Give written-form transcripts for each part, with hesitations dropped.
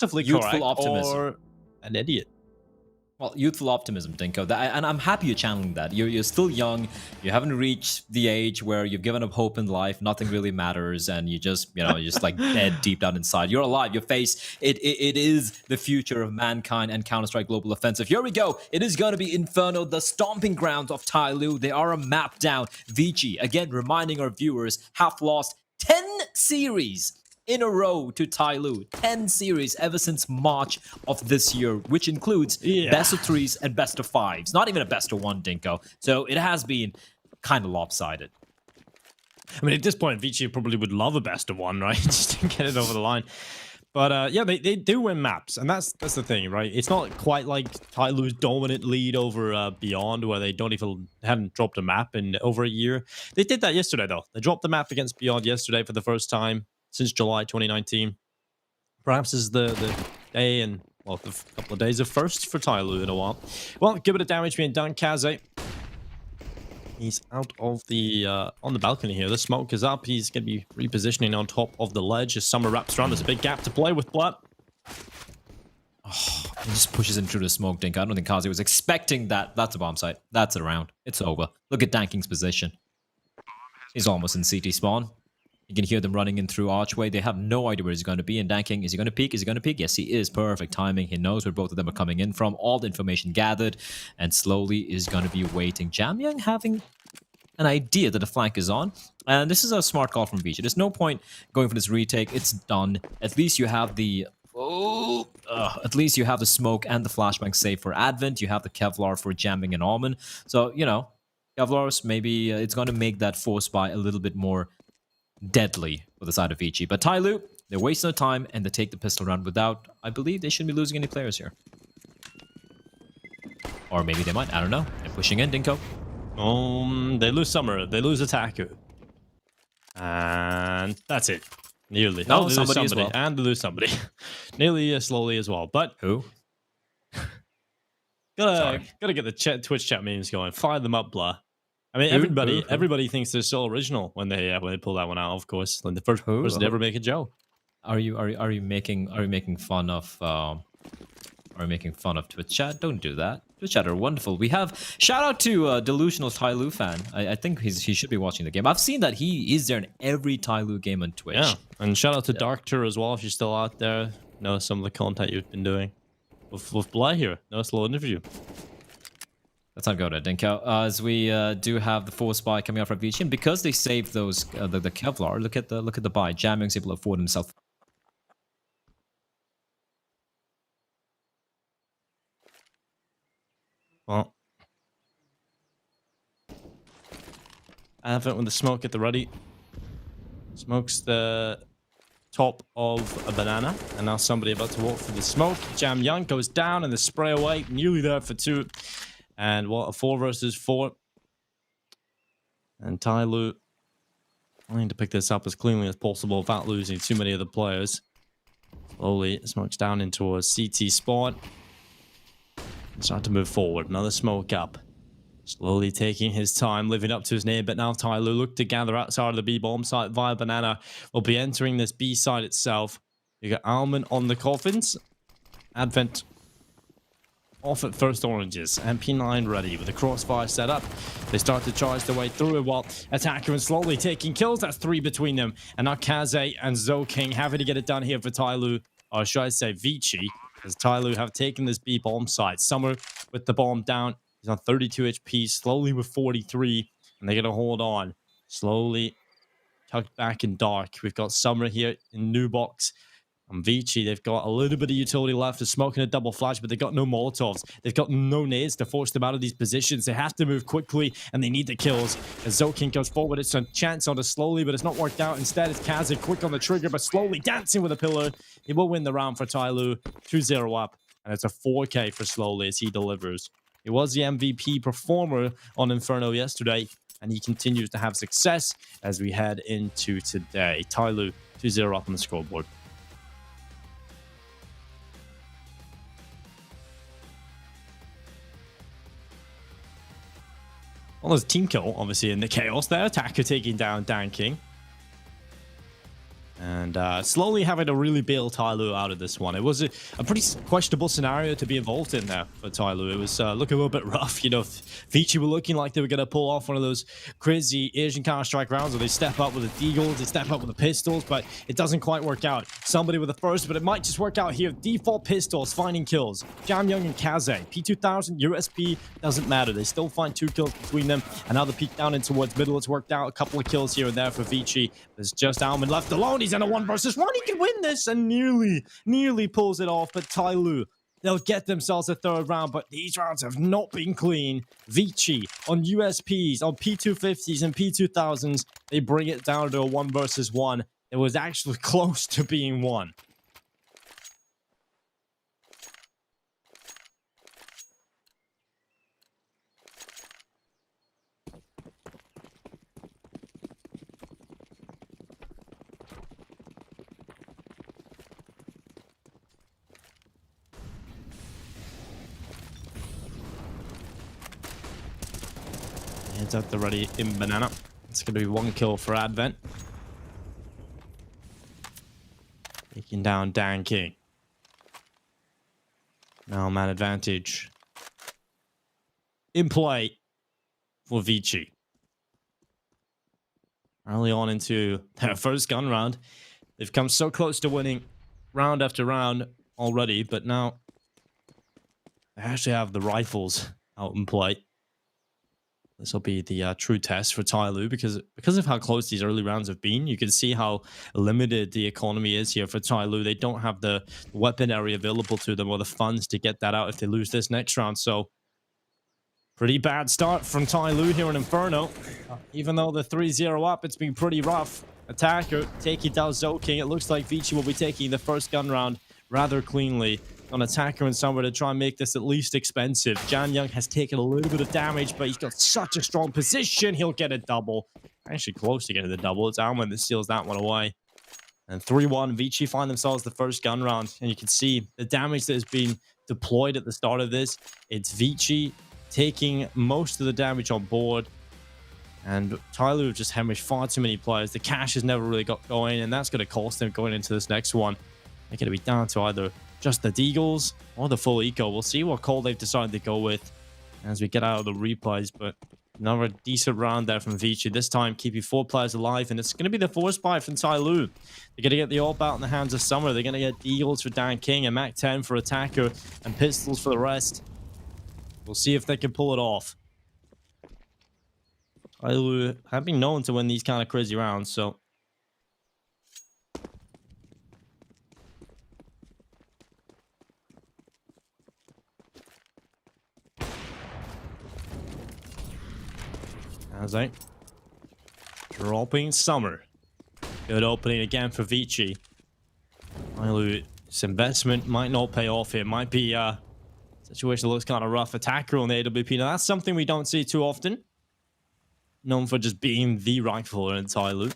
Relatively youthful correct, optimism. or an idiot. Well, youthful optimism, Dinko. And I'm happy you're channeling that. You're still young. You haven't reached the age where you've given up hope in life. Nothing really matters, and you just, you're just like dead deep down inside. You're alive. Your face, it is the future of mankind and Counter-Strike Global Offensive. Here we go. It is going to be Inferno, the stomping grounds of TYLOO. They are a map down. ViCi, again, reminding our viewers, have lost 10 series in a row to TYLOO. 10 series ever since March of this year, which includes best of 3s and best of 5s. Not even a best of 1, Dinko. So it has been kind of lopsided. I mean, at this point, ViCi probably would love a best of 1, right? Just to get it over the line. But yeah, they do win maps, and that's the thing, right? It's not quite like TYLOO's dominant lead over Beyond, where they hadn't dropped a map in over a year. They did that yesterday, though. They dropped the map against Beyond yesterday for the first time since July 2019. Perhaps this is the day and, well, the couple of days of first for TYLOO in a while. Well, give it a damage being done. Kaze, he's out of the on the balcony here. The smoke is up. He's going to be repositioning on top of the ledge as Summer wraps around. There's a big gap to play with Blood. Oh, he just pushes him through the smoke, Dinko. I don't think Kaze was expecting that. That's a bomb site. That's a round. It's over. Look at Danking's position. He's almost in CT spawn. You can hear them running in through Archway. They have no idea where he's going to be. And Danking, is he going to peek? Is he going to peek? Yes, he is. Perfect timing. He knows where both of them are coming in from. All the information gathered. And slowly is going to be waiting. Jamyang having an idea that the flank is on. And this is a smart call from ViCi. There's no point going for this retake. It's done. At least you have the... at least you have the smoke and the flashbang safe for Advent. You have the Kevlar for jamming and Almond. So, Kevlar's maybe it's going to make that force buy a little bit more deadly for the side of ViCi. But TYLOO, they're wasting their time and they take the pistol round without, I believe they shouldn't be losing any players here. Or maybe they might, I don't know. They're pushing in, Dinko. They lose Summer, they lose Attacker. And that's it. Nearly. No, somebody as well. And they lose somebody. Nearly slowly as well. But who? gotta get the Twitch chat memes going. Fire them up, blah. I mean, everybody thinks they're so original when they pull that one out. Of course, like the first person to ever make a joke. Are you making fun of Twitch chat? Don't do that. Twitch chat are wonderful. We have shout out to delusional TYLOO fan. I think he should be watching the game. I've seen that he is there in every TYLOO game on Twitch. Yeah, and shout out to Dark Tour as well if you're still out there. Know some of the content you've been doing with Bly here. Nice little interview. Let's not go to Dinko. As we do have the force buy coming out from ViCi, and because they saved those the Kevlar, look at the buy. Jamyang's able to afford himself. Well, Advent with the smoke at the ready. Smokes the top of a banana, and now somebody about to walk through the smoke. Jamyang goes down and the spray away, nearly there for 2. And what, a 4 versus 4. And TYLOO trying to pick this up as cleanly as possible without losing too many of the players. Slowly smokes down into a CT spot. And start to move forward. Another smoke up. Slowly taking his time, living up to his name. But now TYLOO look to gather outside of the B-bomb site via Banana. Will be entering this B site itself. You got Almond on the coffins. Advent off at first oranges, and P9 ready with the crossfire set up. They start to charge their way through it while Attacker and slowly taking kills. That's 3 between them. And now Kaze and ZoKing having to get it done here for TYLOO, or should I say ViCi, as TYLOO have taken this B bomb site. Summer with the bomb down. He's on 32 HP, slowly with 43, and they're going to hold on. Slowly tucked back in dark. We've got Summer here in new box. On ViCi, they've got a little bit of utility left. They're smoking a double flash, but they've got no Molotovs. They've got no nades to force them out of these positions. They have to move quickly, and they need the kills. As ZoKing goes forward, it's a chance on it slowly, but it's not worked out. Instead, it's Kaze quick on the trigger, but slowly dancing with a pillar. He will win the round for TYLOO. 2-0 up, and it's a 4K for Slowly as he delivers. He was the MVP performer on Inferno yesterday, and he continues to have success as we head into today. TYLOO 2-0 up on the scoreboard. Well, there's a team kill, obviously, in the chaos there. Attacker taking down Danking. And And slowly having to really bail TYLOO out of this one. It was a pretty questionable scenario to be involved in there for TYLOO. It was looking a little bit rough. You know, ViCi were looking like they were going to pull off one of those crazy Asian Counter-Strike rounds where they step up with the deagles, they step up with the pistols, but it doesn't quite work out. Somebody with the first, but it might just work out here. Default pistols, finding kills. Jamyoung and Kaze. P2000, USP, doesn't matter. They still find 2 kills between them. Another peek down in towards middle. It's worked out. A couple of kills here and there for ViCi. There's just Alman left alone. He's in a 1 versus 1. He can win this and nearly pulls it off. But TYLOO, they'll get themselves a 3rd round, but these rounds have not been clean. ViCi on USPs, on P250s and P2000s, they bring it down to a 1 versus 1. It was actually close to being won. Heads out the ready in banana. It's going to be 1 kill for Advent. Taking down Dan King. Now man advantage in play for ViCi. Early on into their first gun round. They've come so close to winning round after round already, but now they actually have the rifles out in play. This will be the true test for TYLOO because of how close these early rounds have been. You can see how limited the economy is here for TYLOO. They don't have the weapon area available to them or the funds to get that out if they lose this next round. So, pretty bad start from TYLOO here in Inferno. Even though they're 3-0 up, it's been pretty rough. Attacker taking down Zoking. It looks like ViCi will be taking the first gun round rather cleanly. On Attacker and somewhere to try and make this at least expensive. Jamyoung has taken a little bit of damage, but he's got such a strong position. He'll get a double. Actually close to getting the double. It's Alman that steals that one away. And 3-1, ViCi find themselves the first gun round. And you can see the damage that has been deployed at the start of this. It's ViCi taking most of the damage on board. And TYLOO have just hemorrhaged far too many players. The cash has never really got going, and that's going to cost them going into this next one. They're going to be down to either just the deagles or the full eco. We'll see what call they've decided to go with as we get out of the replays, but another decent round there from ViCi. This time keeping 4 players alive, and it's going to be the force buy from TYLOO. They're going to get the AWP out in the hands of Summer. They're going to get deagles for Dan King, and Mac 10 for Attacker, and pistols for the rest. We'll see if they can pull it off. TYLOO have been known to win these kind of crazy rounds, so Kaze dropping Summer. Good opening again for ViCi. TYLOO's investment might not pay off here. Might be situation looks kind of rough. Attacker on the AWP. Now that's something we don't see too often. Known for just being the rifler in TYLOO.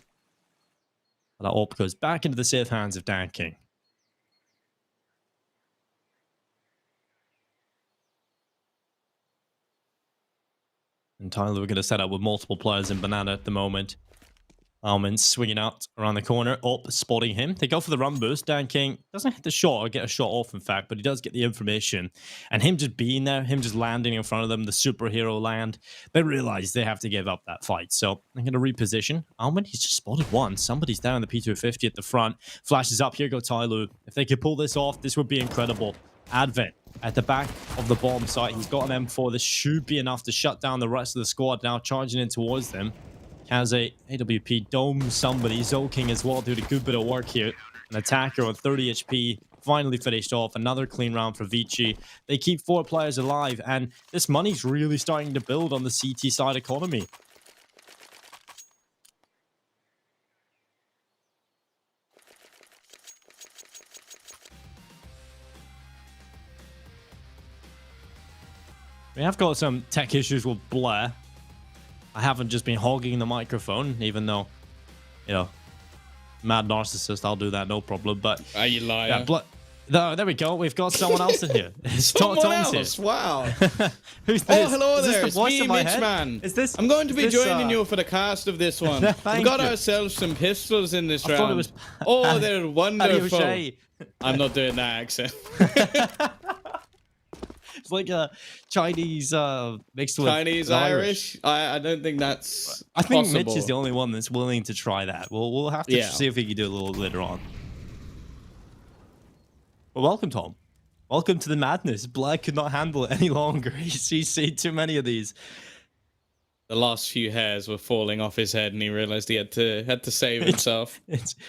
But that AWP goes back into the safe hands of Dan King. And TYLOO are going to set up with multiple players in banana at the moment. Alman swinging out around the corner, up, spotting him. They go for the run boost. Dan King doesn't hit the shot or get a shot off, in fact, but he does get the information. And him just being there, him just landing in front of them, the superhero land, they realize they have to give up that fight. So they're going to reposition. Alman, he's just spotted one. Somebody's down in the P250 at the front. Flashes up. Here go TYLOO. If they could pull this off, this would be incredible. Advent at the back of the bomb site. He's got an M4. This should be enough to shut down the rest of the squad. Now charging in towards them. Kaze AWP dome somebody. Zoking as well doing a good bit of work here. An Attacker on 30 HP finally finished off. Another clean round for ViCi. They keep 4 players alive, and this money's really starting to build on the CT side economy. We have got some tech issues with Blair. I haven't just been hogging the microphone, even though, you know, mad narcissist, I'll do that, no problem. But are you liar? No, there we go. We've got someone else in here. It's Someone Tom's else. here. Wow. Who's this? Oh, hello Is this there. the It's voice me, in my Mitch head? Man. Is this? I'm going to be is this, joining you for the cast of this one. Thank We've got you. ourselves some pistols in this I thought it round. was Oh, they're wonderful. Arioshay. I'm not doing that accent. It's like a Chinese mixed with Chinese, Irish. I don't think that's I think possible. Mitch is the only one that's willing to try that. We'll have to Yeah. see if we can do it a little later on. Well, welcome, Tom. Welcome to the madness. Black could not handle it any longer. He's seen too many of these. The last few hairs were falling off his head, and he realized he had to save himself.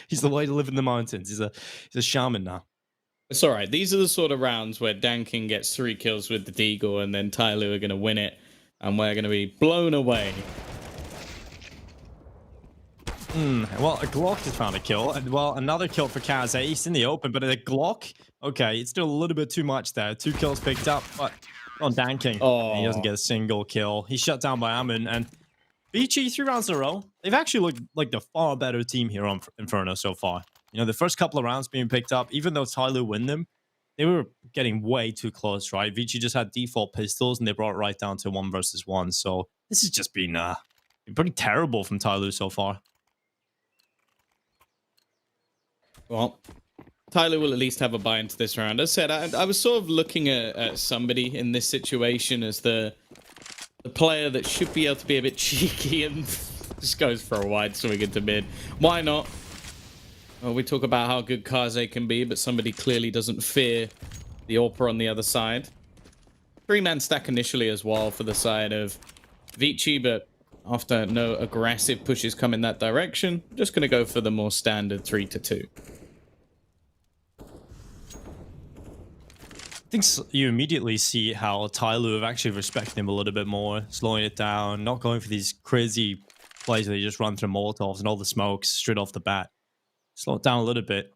He's the way to live in the mountains. He's a shaman now. It's all right. These are the sort of rounds where Dan King gets 3 kills with the Deagle, and then TYLOO are going to win it, and we're going to be blown away. Well, a Glock has found a kill. And, well, another kill for Kaze. He's in the open, but a Glock? Okay, it's still a little bit too much there. 2 kills picked up, but on Dan King. Oh. He doesn't get a single kill. He's shut down by Amun, and ViCi 3 rounds in a row. They've actually looked like the far better team here on Inferno so far. You know, the first couple of rounds being picked up, even though TYLOO win them, they were getting way too close, right? ViCi just had default pistols, and they brought it right down to 1 versus 1. So this has just been pretty terrible from TYLOO so far. Well, TYLOO will at least have a buy into this round. As I said, I was sort of looking at somebody in this situation as the player that should be able to be a bit cheeky and just goes for a wide swing into mid. Why not? Well, we talk about how good Kaze can be, but somebody clearly doesn't fear the AWPer on the other side. 3-man stack initially as well for the side of ViCi, but after no aggressive pushes come in that direction, just going to go for the more standard 3-2. I think you immediately see how TYLOO have actually respected him a little bit more, slowing it down, not going for these crazy plays where they just run through Molotovs and all the smokes straight off the bat. Slow it down a little bit.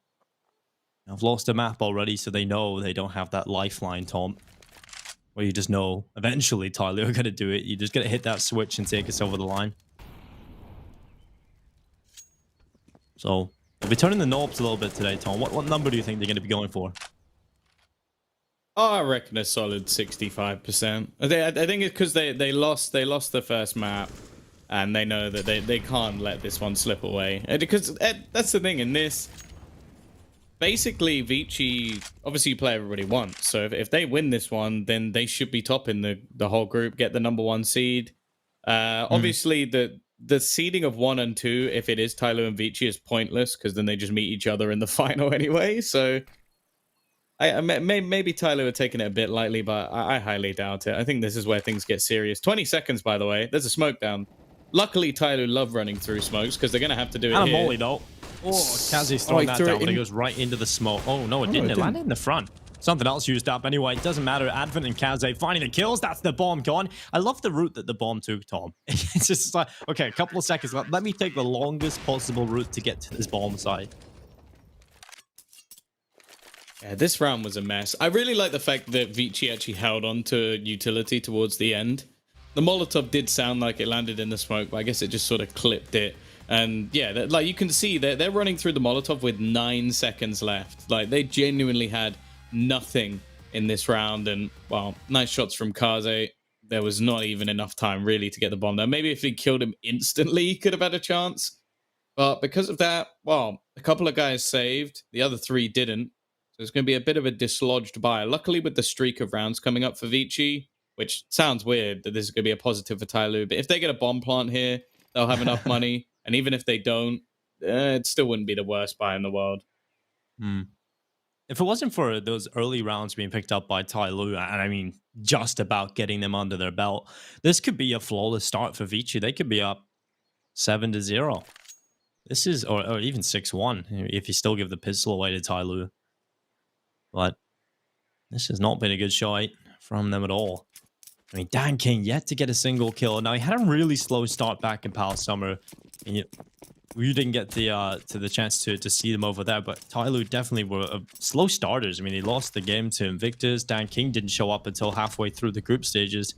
I've lost a map already, so they know they don't have that lifeline, Tom. Where you just know eventually TYLOO are going to do it. You just got to hit that switch and take us over the line. So, we'll be turning the knobs a little bit today, Tom. What number do you think they're going to be going for? Oh, I reckon a solid 65%. I think it's because they lost the first map, and they know that they can't let this one slip away. Because that's the thing in this. Basically, ViCi, obviously you play everybody once, so if they win this one, then they should be topping the whole group, get the #1 seed. Obviously, the seeding of 1 and 2, if it is TYLOO and ViCi, is pointless, because then they just meet each other in the final anyway, so... maybe TYLOO are taking it a bit lightly, but I highly doubt it. I think this is where things get serious. 20 seconds, by the way. There's a smoke down. Luckily, TYLOO love running through smokes, because they're going to have to do it And a here. molly, though. Oh, Kazi's throwing that down, but it goes right into the smoke. Oh, no, it didn't. It landed in the front. Something else used up. Anyway, it doesn't matter. Advent and Kaze finding the kills. That's the bomb gone. I love the route that the bomb took, Tom. It's just like, okay, a couple of seconds left. Let me take the longest possible route to get to this bomb site. Yeah, this round was a mess. I really like the fact that ViCi actually held on to utility towards the end. The Molotov did sound like it landed in the smoke, but I guess it just sort of clipped it. And yeah, like you can see, they're running through the Molotov with 9 seconds left. Like, they genuinely had nothing in this round. And, well, nice shots from Kaze. There was not even enough time, really, to get the bomb there. Maybe if he killed him instantly, he could have had a chance. But because of that, well, a couple of guys saved. The other 3 didn't. There's going to be a bit of a dislodged buy. Luckily, with the streak of rounds coming up for ViCi, which sounds weird that this is going to be a positive for TYLOO, but if they get a bomb plant here, they'll have enough money. And even if they don't, it still wouldn't be the worst buy in the world. If it wasn't for those early rounds being picked up by TYLOO, and I mean, just about getting them under their belt, this could be a flawless start for ViCi. They could be up 7-0. This is, or even 6-1, if you still give the pistol away to TYLOO. But this has not been a good shot from them at all. I mean, Dan King yet to get a single kill. Now, he had a really slow start back in Pal Summer. And you didn't get the chance to see them over there. But TYLOO definitely were slow starters. I mean, they lost the game to Invictus. Dan King didn't show up until halfway through the group stages.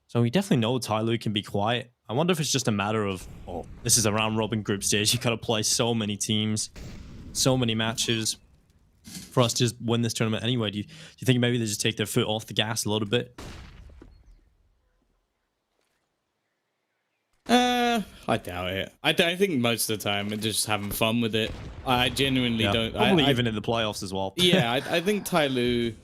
So we definitely know TYLOO can be quiet. I wonder if it's just a matter of, oh, this is a round-robin group stage. You got to play so many teams, so many matches. for us to just win this tournament anyway? Do you think maybe they just take their foot off the gas a little bit? I doubt it. I think most of the time they're just having fun with it. I genuinely don't. Probably even in the playoffs as well. Yeah, I think TYLOO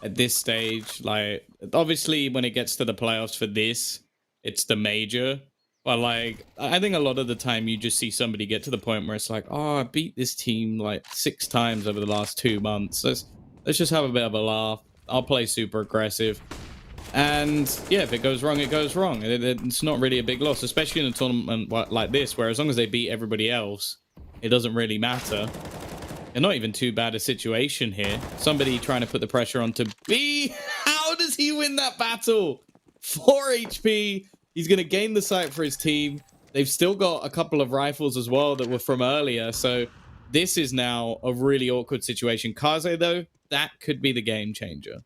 at this stage, like, obviously when it gets to the playoffs for this, it's the major. But like, I think a lot of the time you just see somebody get to the point where it's like, oh, I beat this team like 6 times over the last 2 months. Let's just have a bit of a laugh. I'll play super aggressive. And yeah, if it goes wrong, it goes wrong. It's not really a big loss, especially in a tournament like this, where as long as they beat everybody else, it doesn't really matter. And not even too bad a situation here. Somebody trying to put the pressure onto B. How does he win that battle? 4 HP. He's going to gain the site for his team. They've still got a couple of rifles as well that were from earlier. So this is now a really awkward situation. Kaze, though, that could be the game changer.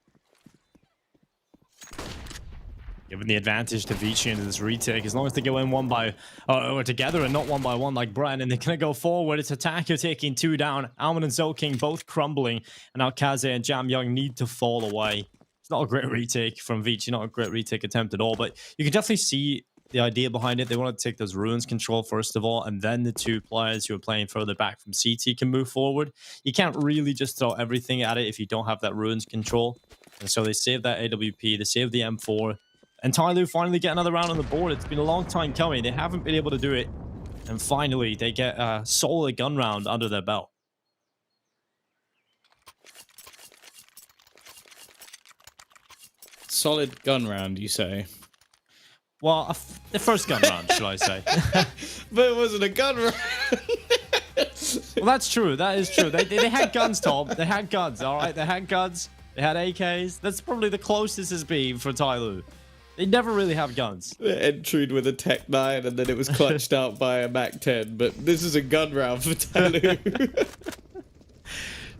Giving the advantage to ViCi into this retake. As long as they go in one by or together and not one by one like Brent, and they're gonna go forward. It's Attacker taking 2 down. Alman and Zoking both crumbling, and now Kaze and Jamyoung need to fall away. It's not a great retake from ViCi, not a great retake attempt at all, but you can definitely see the idea behind it. They want to take those ruins control first of all, and then the 2 players who are playing further back from CT can move forward. You can't really just throw everything at it if you don't have that ruins control. And so they save that AWP, they save the M4. And TYLOO finally get another round on the board. It's been a long time coming. They haven't been able to do it. And finally, they get a solid gun round under their belt. Solid gun round, you say? Well, the first gun round, shall I say. But it wasn't a gun round. Well, that's true. That is true. They had guns, Tom. They had guns, all right? They had guns. They had AKs. That's probably the closest it's been for TYLOO. They never really have guns. They entered with a Tech 9 and then it was clutched out by a Mac 10. But this is a gun round for TYLOO.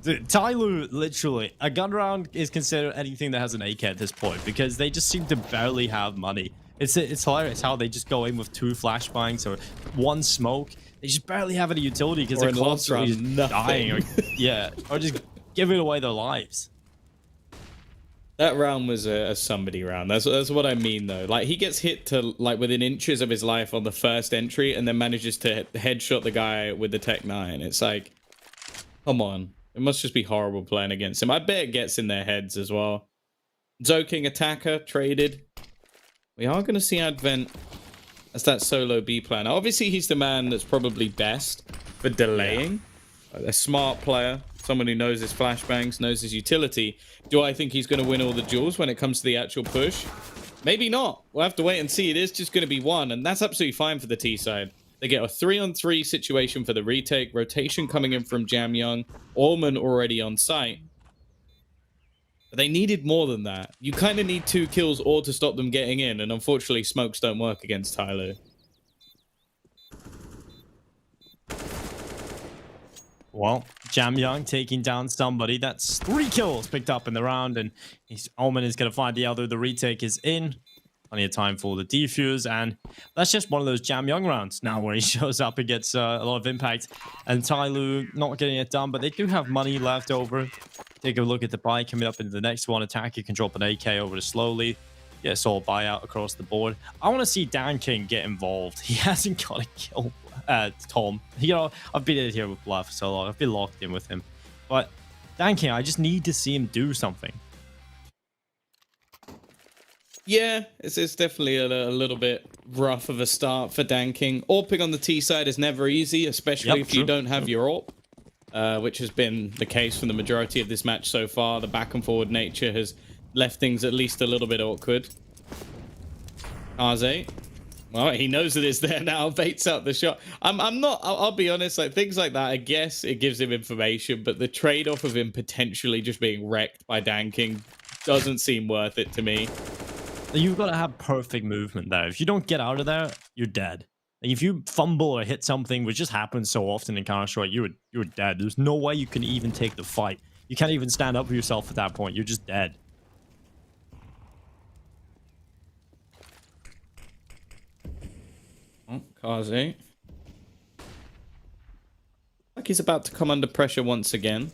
Dude, TYLOO, literally, a gun round is considered anything that has an AK at this point because they just seem to barely have money. It's hilarious how they just go in with 2 flashbangs or 1 smoke. They just barely have any utility because they're constantly dying or, or just giving away their lives. That round was a somebody round. That's what I mean, though. Like, he gets hit to, like, within inches of his life on the first entry and then manages to headshot the guy with the Tech 9. It's like, come on. It must just be horrible playing against him. I bet it gets in their heads as well. Zoking Attacker traded. We are going to see Advent as that solo B plan. Obviously, he's the man that's probably best for delaying. Yeah. A smart player. Someone who knows his flashbangs, knows his utility. Do I think he's going to win all the duels when it comes to the actual push? Maybe not. We'll have to wait and see. It is just going to be 1, and that's absolutely fine for the T side. They get a 3-on-3 situation for the retake. Rotation coming in from Jamyoung. Allman already on site. But they needed more than that. You kind of need 2 kills or to stop them getting in, and unfortunately, smokes don't work against TYLOO. Well, Jamyoung taking down somebody. That's 3 kills picked up in the round, and Allman is going to find the other. The retake is in. Plenty of time for the defuse, and that's just one of those Jamyoung rounds now where he shows up and gets a lot of impact. And TYLOO not getting it done, but they do have money left over. Take a look at the buy coming up into the next one. Attacker can drop an AK over to slowly. Get a solid buyout across the board. I want to see Dan King get involved. He hasn't got a kill. Tom, you know, I've been in here with Bluff for so long. I've been locked in with him, but Dan King, I just need to see him do something. Yeah, it's definitely a little bit rough of a start for Dan King. AWPing on the T side is never easy, especially if you don't have your AWP, which has been the case for the majority of this match so far. The back and forward nature has left things at least a little bit awkward. Kaze. Well, he knows that it's there now. Baits out the shot. I'll be honest. Like, things like that, I guess it gives him information, but the trade-off of him potentially just being wrecked by Dan King doesn't seem worth it to me. You've got to have perfect movement there. If you don't get out of there, you're dead. Like, if you fumble or hit something, which just happens so often in Counter-Strike, you're dead. There's no way you can even take the fight. You can't even stand up for yourself at that point. You're just dead. Kaze. Like he's about to come under pressure once again.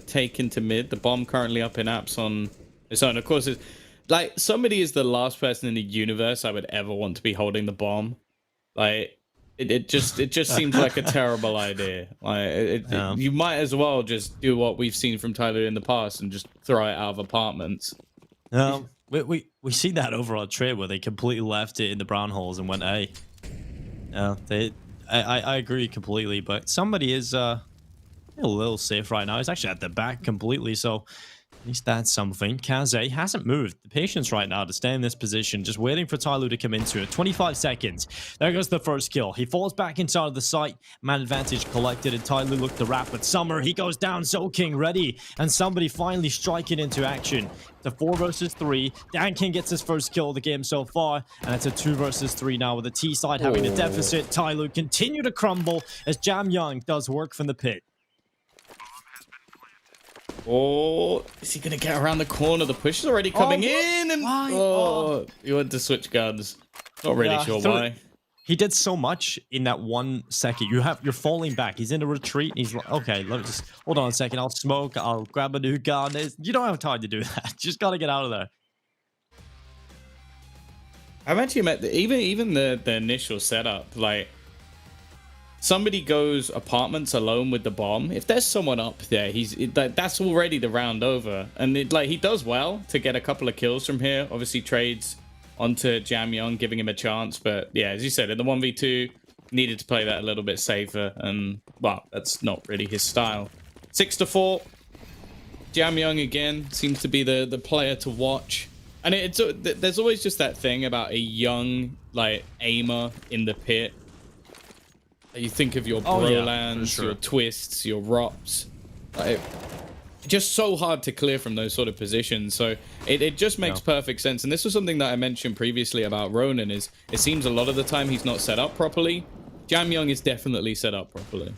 the take into mid. The bomb currently up in apps on its own. Of course, it's like somebody is the last person in the universe I would ever want to be holding the bomb. Like it just seems like a terrible idea. Like you might as well just do what we've seen from TYLOO in the past and just throw it out of apartments. We see that over on trade where they completely left it in the brown holes and went A. I agree completely, but somebody is a little safe right now. He's actually at the back completely, so at least that's something. Kaze hasn't moved. The patience right now to stay in this position, just waiting for TYLOO to come into it. 25 seconds. There goes the first kill. He falls back inside of the site. Man advantage collected, and TYLOO looked to wrap, but Summer, he goes down. King ready, and somebody finally striking into action. It's a 4 versus 3. Dan King gets his first kill of the game so far, and it's a 2 versus 3 now with the T side having a deficit. TYLOO continue to crumble as Jam Young does work from the pit. Oh, is he going to get around the corner? The push is already coming in. And he went to switch guns. Not really sure why. He did so much in that 1 second. You're falling back. He's in a retreat. And he's like, okay, let me just hold on a second. I'll smoke. I'll grab a new gun. You don't have time to do that. Just got to get out of there. I've actually met even the initial setup. Like, somebody goes apartments alone with the bomb. If there's someone up there, that's already the round over. And he does well to get a couple of kills from here. Obviously trades onto Jam Young, giving him a chance. But yeah, as you said, in the 1v2, needed to play that a little bit safer. And well, that's not really his style. 6-4. Jam Young again seems to be the player to watch. And there's always just that thing about a young aimer in the pit. You think of your Brolans, your Twists, your Rops. Just so hard to clear from those sort of positions. So it just makes perfect sense. And this was something that I mentioned previously about Ronan, is it seems a lot of the time he's not set up properly. Jam Young is definitely set up properly.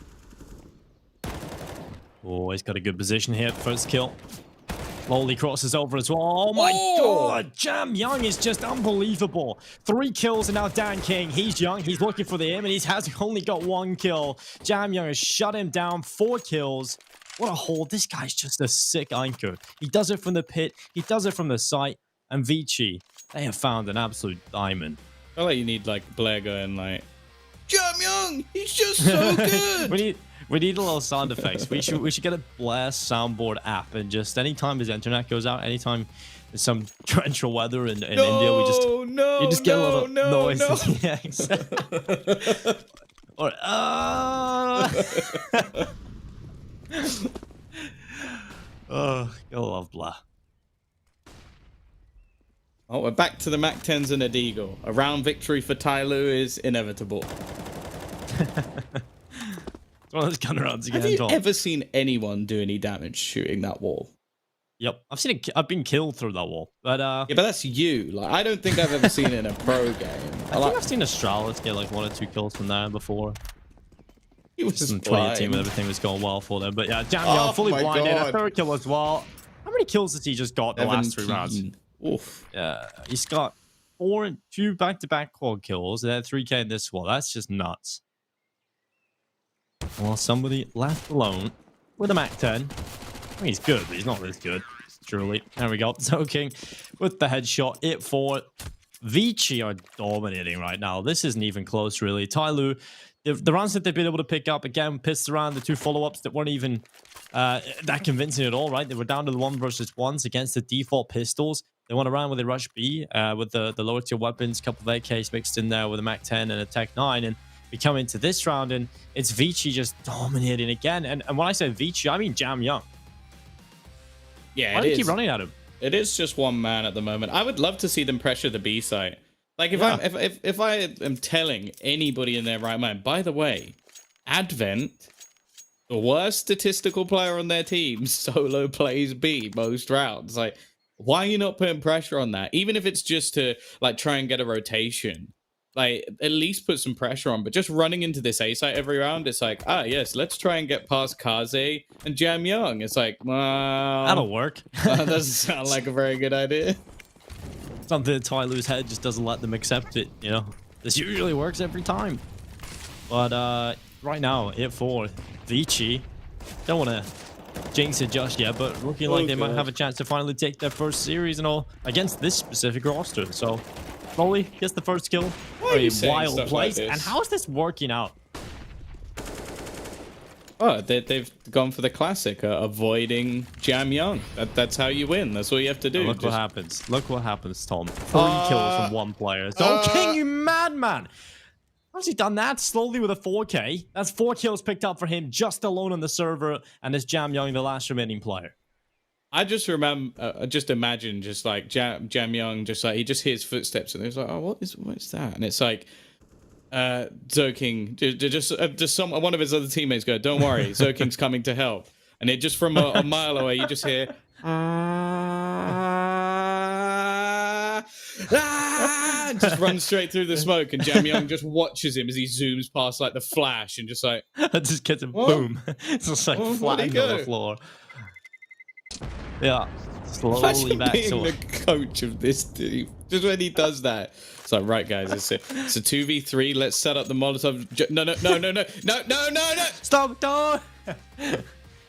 Oh, he's got a good position here. First kill. Slowly crosses over as well. Oh my god! Jam Young is just unbelievable. 3 kills and now Dan King. He's young. He's looking for the aim and he has only got 1 kill. Jam Young has shut him down. 4 kills. What a hold. This guy's just a sick anchor. He does it from the pit. He does it from the site. And ViCi, they have found an absolute diamond. I feel like you need Blair going Jam Young, he's just so good. We need a little sound effects. We should get a Blair soundboard app, and just anytime his internet goes out, anytime there's some torrential weather in India, you just get a little noise. Yeah, exactly. Or oh, I love Blair. Oh, we're back to the MAC-10s and a Deagle. A round victory for TYLOO is inevitable. One of those gun rounds again. Have you ever seen anyone do any damage shooting that wall? Yep, I've seen it. I've been killed through that wall, but yeah, but that's you. I don't think I've ever seen it in a pro game. I think I've seen Astralis get 1 or 2 kills from there before. He was just 20 team and everything was going well for them. But yeah, Jam Young fully blinded. A 3rd kill as well. How many kills has he just got the last 3 rounds? Oof. Yeah, he's got 2 back-to-back quad kills and then 3k in this one. That's just nuts. Well, somebody left alone with a MAC-10. I mean, he's good, but he's not this good. Truly. There we go. King with the headshot. It for ViCi are dominating right now. This isn't even close, really. TYLOO, the rounds that they've been able to pick up, again, pissed around the 2 follow-ups that weren't even that convincing at all, right? They were down to the 1 versus 1s against the default pistols. They went around with a Rush B with the lower tier weapons, a couple of AKs mixed in there with a MAC-10 and a Tech 9, and we come into this round and it's ViCi just dominating again. And when I say ViCi, I mean Jam Young. Yeah, why do you keep running at him? It is just one man at the moment. I would love to see them pressure the B site. If I am telling anybody in their right mind, by the way, Advent, the worst statistical player on their team, solo plays B most rounds. Why are you not putting pressure on that? Even if it's just to try and get a rotation. At least put some pressure on, but just running into this A site every round, it's yes, let's try and get past Kaze and Jam Young. It's well, that'll work. That doesn't sound like a very good idea. Something that TYLOO's head just doesn't let them accept it, This usually works every time. But right now, it for ViCi. Don't want to jinx it just yet, but looking like they might have a chance to finally take their first series and all against this specific roster. So, slowly gets the first kill. Why are you saying wild stuff place. like this? And how is this working out? Oh, they've gone for the classic, avoiding Jam Young. That's how you win. That's all you have to do. Look what happens. Look what happens, Tom. 3 kills from one player. So, King, you madman! How's he done that slowly with a 4K? That's 4 kills picked up for him just alone on the server, and it's Jam Young, the last remaining player. I just remember, just imagine, just like Jam Young, just like he just hears footsteps and he's like, oh, what is that? And it's like, Zoking, just one of his other teammates go, don't worry, Zoking's coming to help. And it just from a mile away, you just hear, and just runs straight through the smoke, and Jam Young just watches him as he zooms past like the Flash, and just like, That just gets him, boom. It's just like flattened on the floor. Yeah, slowly imagine back being to the coach of this team. Just when he does that. It's like, right, guys, it's a 2v3. Let's set up the Molotov. No. Stop, don't!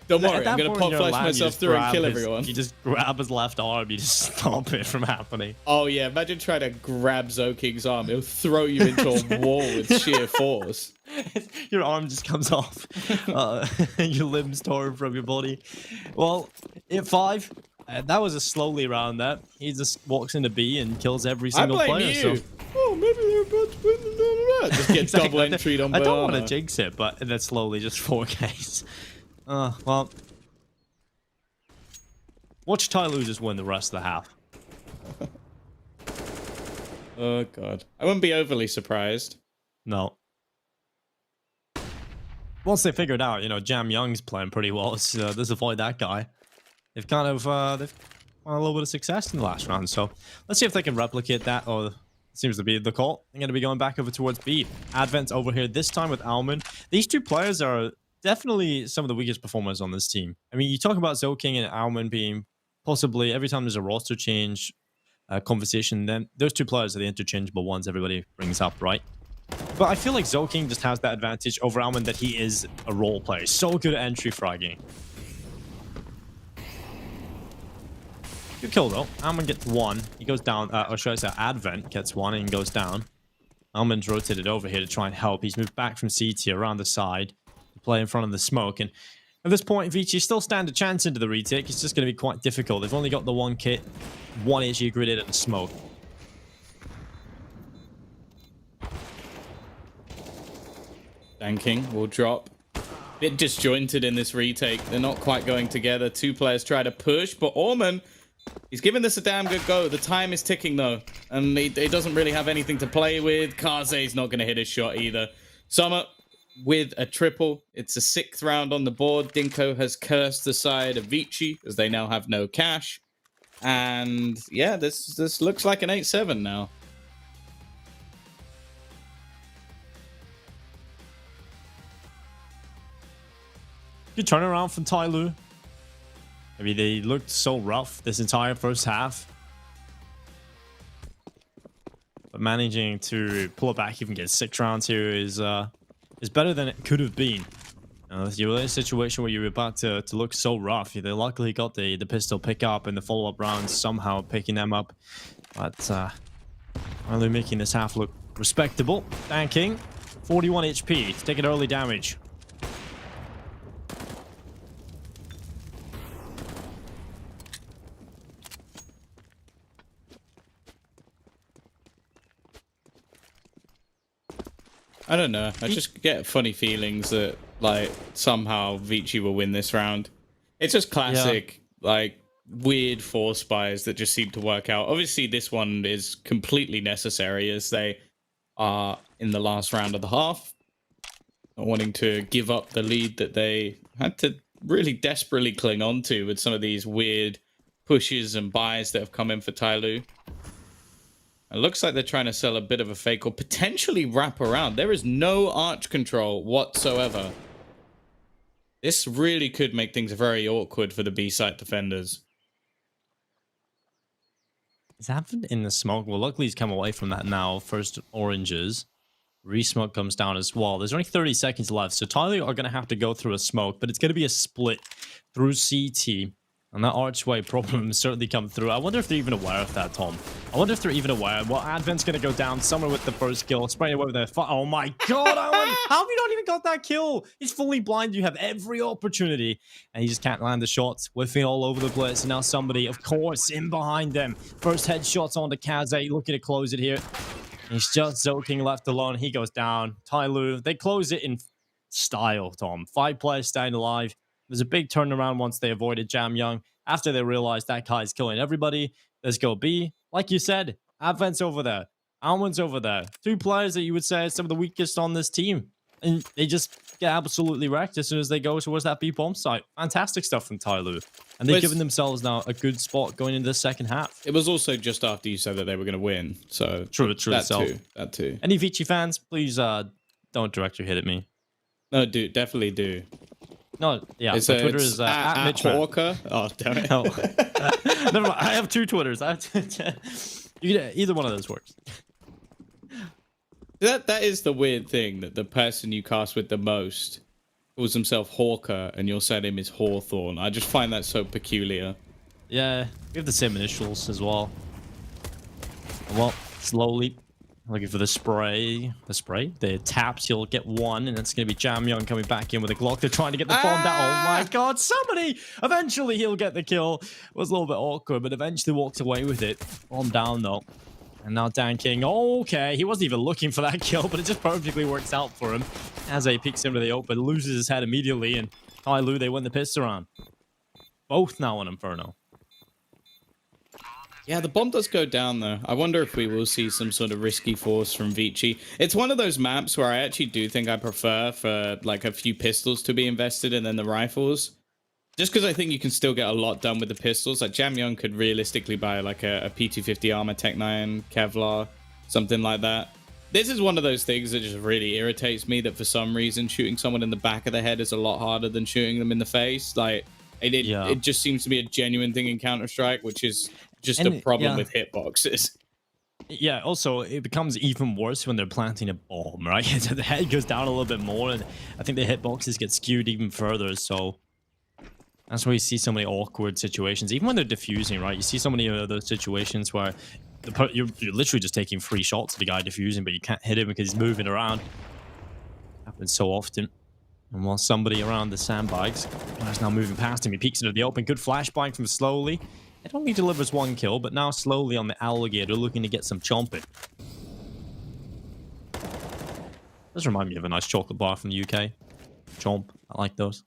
Don't worry, I'm going to pop flash myself through and kill everyone. You just grab his left arm, you just stop it from happening. Oh, yeah, imagine trying to grab Zoking's arm. It'll throw you into a wall with sheer force. Your arm just comes off. Your limbs torn from your body. Well, hit 5. That was a slowly round that. He just walks into B and kills every single player. You. So. Oh, maybe they're about to win. Just get double entry on I don't want to jinx it, but then slowly just 4Ks. Well. Watch TYLOO just win the rest of the half. Oh, God. I wouldn't be overly surprised. No. Once they figured out, Jam Young's playing pretty well, so let's avoid that guy. They've kind of, they've had a little bit of success in the last round, so let's see if they can replicate that, or it seems to be the call. They're going to be going back over towards B. Advent's over here, this time with Alman. These two players are definitely some of the weakest performers on this team. I mean, you talk about Zoking and Alman being possibly, every time there's a roster change conversation, then those two players are the interchangeable ones everybody brings up, right? But I feel like Zoking just has that advantage over Alman that he is a role player. So good at entry fragging. Good kill though. Alman gets 1. He goes down, or should I say Advent gets 1 and goes down. Alman's rotated over here to try and help. He's moved back from CT around the side to play in front of the smoke. And at this point, ViCi still stand a chance into the retake. It's just going to be quite difficult. They've only got the 1 kit, 1 HE gridded at the smoke. Danking will drop. Bit disjointed in this retake. They're not quite going together. 2 players try to push, but Orman, he's giving this a damn good go. The time is ticking, though, and he doesn't really have anything to play with. Kaze's not going to hit his shot either. Summer with a triple. It's a 6th round on the board. Dinko has cursed the side of ViCi, as they now have no cash. And, yeah, this looks like an 8-7 now. Good turnaround from TYLOO. I mean, they looked so rough this entire first half. But managing to pull it back, even get 6 rounds here is better than it could have been. You're in a situation where you're about to look so rough. They luckily got the pistol pick up in the follow-up rounds, somehow picking them up. But TYLOO making this half look respectable. Tanking, 41 HP, taking early damage. I don't know. I just get funny feelings that, like, somehow ViCi will win this round. It's just classic, like, weird force buys that just seem to work out. Obviously, this one is completely necessary as they are in the last round of the half. Not wanting to give up the lead that they had to really desperately cling on to with some of these weird pushes and buys that have come in for TYLOO. It looks like they're trying to sell a bit of a fake or potentially wrap around. There is no arch control whatsoever. This really could make things very awkward for the B-site defenders. Is Advent in the smoke? Well, luckily he's come away from that now. First oranges. Resmoke comes down as well. There's only 30 seconds left, so TYLOO are going to have to go through a smoke, but it's going to be a split through CT. And that archway problem certainly come through. I wonder if they're even aware of that, Tom. I wonder if they're even aware. Well, Advent's going to go down somewhere with the first kill. Spraying away with their oh my god, Owen! How have you not even got that kill? He's fully blind. You have every opportunity. And he just can't land the shots. Whiffing all over the place. And now somebody, of course, in behind them. First headshots onto Kaze. Looking to close it here. He's just Zoking left alone. He goes down. TYLOO, they close it in style, Tom. 5 players staying alive. There's a big turnaround once they avoided Jam Young. After they realized that guy's killing everybody, let's go B. Like you said, Advent's over there. Almond's over there. 2 players that you would say are some of the weakest on this team. And they just get absolutely wrecked as soon as they go towards that B bomb site. Fantastic stuff from TYLOO. And they've given themselves now a good spot going into the second half. It was also just after you said that they were going to win. So true that itself. That too. Any ViCi fans, please don't direct your hit at me. No, do definitely do. No, yeah. My Twitter is at Mitch Hawker. Oh, damn it. No. Never mind. I have 2 Twitters. Either one of those works. That is the weird thing, that the person you cast with the most calls himself Hawker and your surname is Hawthorne. I just find that so peculiar. Yeah, we have the same initials as well. Well, slowly looking for the spray. The taps, he'll get 1, and it's going to be Jam Young coming back in with a Glock. They're trying to get the bomb down. Oh my god, somebody! Eventually he'll get the kill. It was a little bit awkward, but eventually walks away with it. Bomb down though. And now Dan King, okay, he wasn't even looking for that kill, but it just perfectly works out for him. As he peeks into the open, loses his head immediately, and TYLOO, they win the pistol round. Both now on Inferno. Yeah, the bomb does go down, though. I wonder if we will see some sort of risky force from ViCi. It's one of those maps where I actually do think I prefer for, like, a few pistols to be invested and then the rifles. Just because I think you can still get a lot done with the pistols. Like, Jam Young could realistically buy, like, a P250 armor, Tech 9, Kevlar, something like that. This is one of those things that just really irritates me, that for some reason shooting someone in the back of the head is a lot harder than shooting them in the face. Like, it just seems to be a genuine thing in Counter-Strike, which is just a problem with hitboxes. Yeah, also, it becomes even worse when they're planting a bomb, right? So the head goes down a little bit more, and I think the hitboxes get skewed even further, so that's why you see so many awkward situations. Even when they're defusing, right? You see so many of those situations where you're literally just taking 3 shots at the guy defusing, but you can't hit him because he's moving around. Happens so often. And while somebody around the sandbags is now moving past him, he peeks into the open. Good flashbang from Slowly. It only delivers 1 kill, but now Slowly on the alligator looking to get some chomping. Does remind me of a nice chocolate bar from the UK. Chomp. I like those.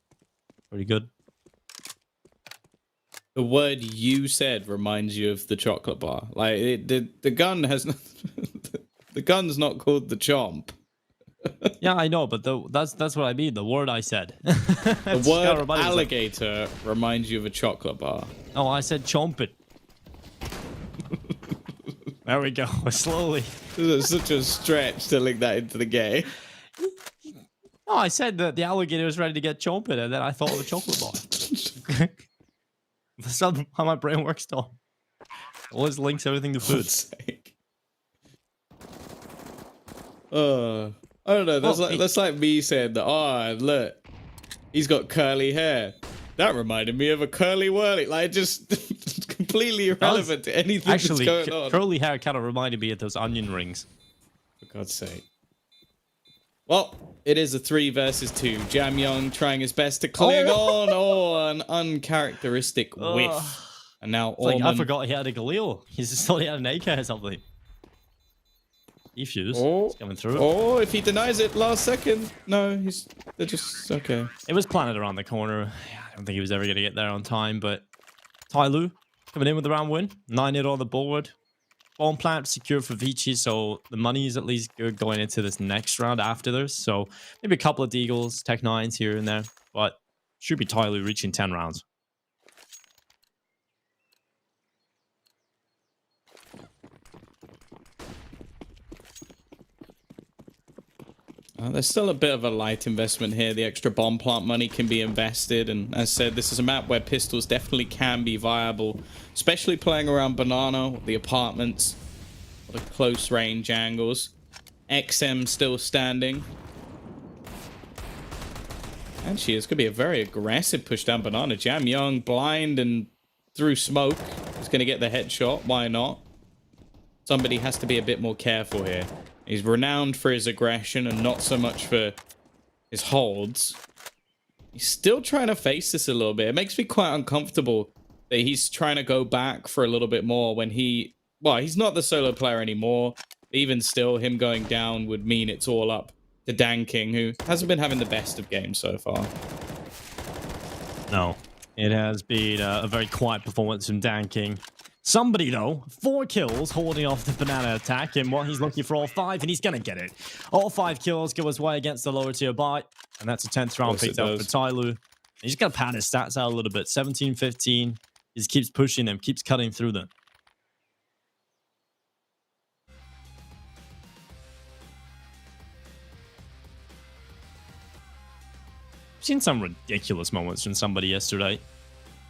Pretty good. The word you said reminds you of the chocolate bar. Like, the gun has the gun's not called the chomp. Yeah, I know, but that's what I mean. The word I said. The word alligator reminds you of a chocolate bar. Oh, I said chomp it. There we go. Slowly. This is such a stretch to link that into the game. No, I said that the alligator was ready to get chomped, and then I thought of a chocolate bar. That's not how my brain works, Tom. Always links everything to food. I don't know. That's like me saying that. Oh, look, he's got curly hair. That reminded me of a curly whirly. Like, just completely irrelevant to anything that's going on. Curly hair kind of reminded me of those onion rings. For God's sake. Well, it is a 3 versus 2. Jam Young trying his best to cling on. Oh, an uncharacteristic whiff. And now I forgot he had a Galil. He just thought he had an AK or something. Defuse. It's coming through. Oh, if he denies it last second. No, they're just okay. It was planted around the corner. I don't think he was ever going to get there on time, but TYLOO coming in with the round win. 9-8 on the board. Bomb plant secure for ViCi, so the money is at least good going into this next round after this. So maybe a couple of Deagles, Tech 9s here and there, but should be TYLOO reaching 10 rounds. There's still a bit of a light investment here. The extra bomb plant money can be invested. And as said, this is a map where pistols definitely can be viable, especially playing around Banana, the apartments, the close range angles. XM still standing. Actually, it's going to be a very aggressive push down banana. Jam Young, blind and through smoke, is going to get the headshot. Why not? Somebody has to be a bit more careful here. He's renowned for his aggression and not so much for his holds. He's still trying to face this a little bit. It makes me quite uncomfortable that he's trying to go back for a little bit more when he's not the solo player anymore. Even still, him going down would mean it's all up to Dan King, who hasn't been having the best of games so far. No, it has been a very quiet performance from Dan King. Somebody, though, 4 kills holding off the banana attack, and he's looking for all 5, and he's going to get it. All 5 kills go his way against the lower tier bot, and that's a 10th round picked up for TYLOO. He's going to pad his stats out a little bit. 17-15. He just keeps pushing them, keeps cutting through them. I've seen some ridiculous moments from somebody yesterday.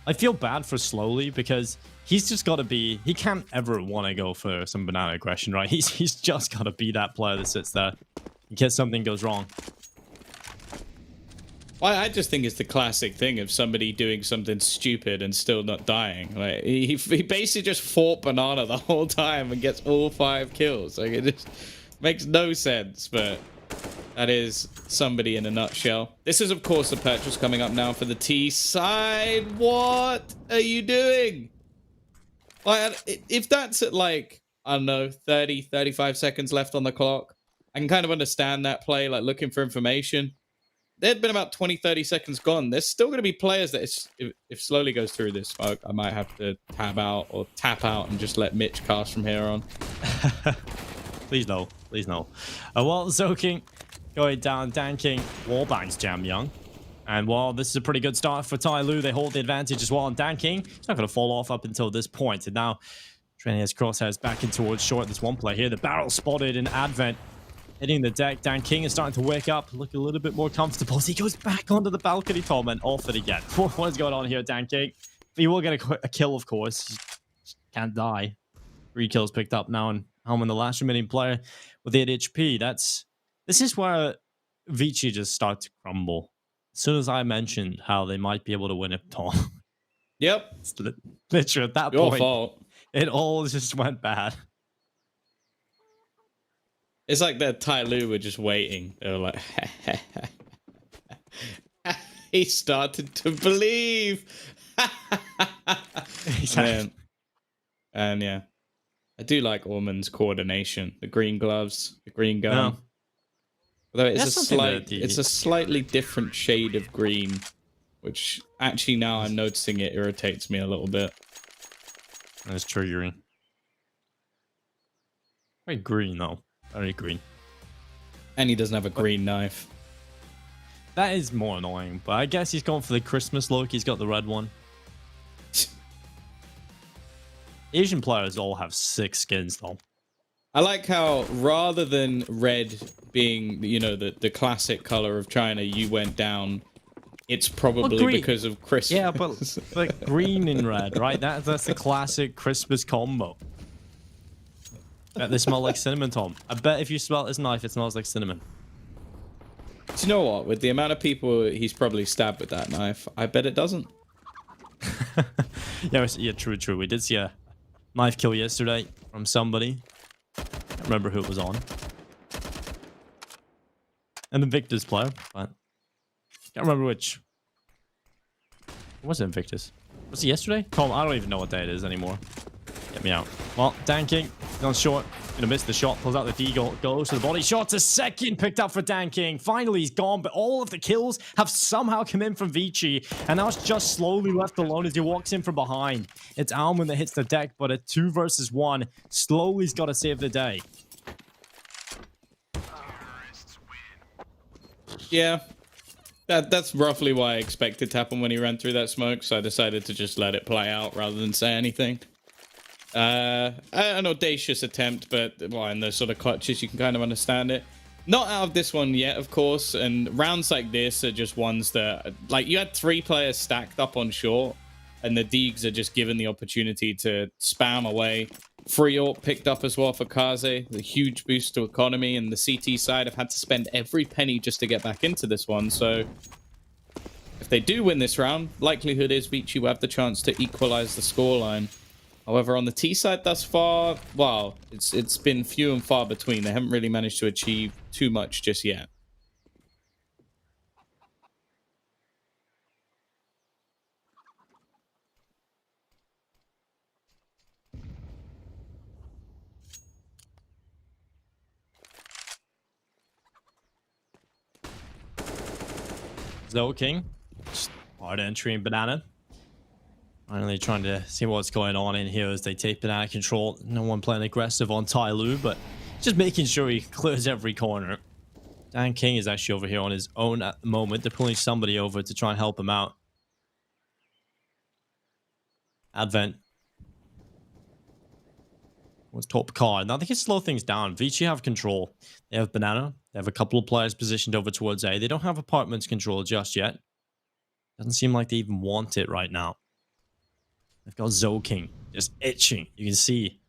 I feel bad for Slowly because he's just got to be... He can't ever want to go for some banana aggression, right? He's just got to be that player that sits there in case something goes wrong. Well, I just think it's the classic thing of somebody doing something stupid and still not dying. Like he basically just fought banana the whole time and gets all 5 kills. Like, it just makes no sense, but... That is somebody in a nutshell. This is, of course, the purchase coming up now for the T side. What are you doing? Like, if that's at, like, I don't know, 30, 35 seconds left on the clock, I can kind of understand that play, like looking for information. There'd been about 20, 30 seconds gone. There's still going to be players that if Slowly goes through this smoke, I might have to tab out or tap out and just let Mitch cast from here on. Please no. Please no. While Zoking going down, Dan King wallbangs Jam Young. And while this is a pretty good start for TYLOO, they hold the advantage as well. And Dan King, he's not going to fall off up until this point. And now, training his crosshairs back in towards short. There's one play here. The barrel spotted in Advent. Hitting the deck. Dan King is starting to wake up, look a little bit more comfortable as he goes back onto the balcony, Tom, and off it again. What is going on here, Dan King? He will get a kill, of course. He can't die. 3 kills picked up now, and Helman, the last remaining player with 8 HP. This is where ViCi just starts to crumble. As soon as I mentioned how they might be able to win it, Tom. Yep. It's literally at that Your point, fault. it all just went bad. It's like that TYLOO were just waiting. They were like, he started to believe. Exactly. And yeah, I do like Orman's coordination. The green gloves, the green gun. No. Although it's That's it's a slightly different shade of green, which actually now I'm noticing it irritates me a little bit. That's triggering. Very green though. Very green. And he doesn't have a green knife. That is more annoying, but I guess he's gone for the Christmas look. He's got the red one. Asian players all have 6 skins though. I like how rather than red being, you know, the classic color of China, you went down. It's probably because of Christmas. Yeah, but like green and red, right? That's the classic Christmas combo. They smell like cinnamon, Tom. I bet if you smell his knife, it smells like cinnamon. Do you know what? With the amount of people he's probably stabbed with that knife, I bet it doesn't. Yeah, true. We did see a knife kill yesterday from somebody. Can't remember who it was on. An Invictus player, but can't remember which. It wasn't Invictus. Was it yesterday? Tom, I don't even know what day it is anymore. Get me out. Well, Dan King gone short. Gonna miss the shot. Pulls out the D, goes to the body. Shot's a second picked up for Dan King. Finally, he's gone, but all of the kills have somehow come in from ViCi. And now it's just Slowly left alone as he walks in from behind. It's Alman that hits the deck, but at 2 versus 1, Slowly's got to save the day. Yeah. That's roughly why I expected to happen when he ran through that smoke, so I decided to just let it play out rather than say anything. An audacious attempt, but well, in those sort of clutches, you can kind of understand it. Not out of this one yet, of course, and rounds like this are just ones that, like, you had 3 players stacked up on short, and the Deegs are just given the opportunity to spam away. Free AWP picked up as well for Kaze. The huge boost to economy, and the CT side have had to spend every penny just to get back into this one. So if they do win this round, likelihood is ViCi will have the chance to equalize the scoreline. However, on the T side thus far, well, it's been few and far between. They haven't really managed to achieve too much just yet. King, hard entry in Banana. Finally trying to see what's going on in here as they take Banana control. No one playing aggressive on TYLOO, but just making sure he clears every corner. Dan King is actually over here on his own at the moment. They're pulling somebody over to try and help him out. Advent. What's top card? Now they can slow things down. ViCi have control. They have Banana. They have a couple of players positioned over towards A. They don't have apartments control just yet. Doesn't seem like they even want it right now. They've got King just itching. You can see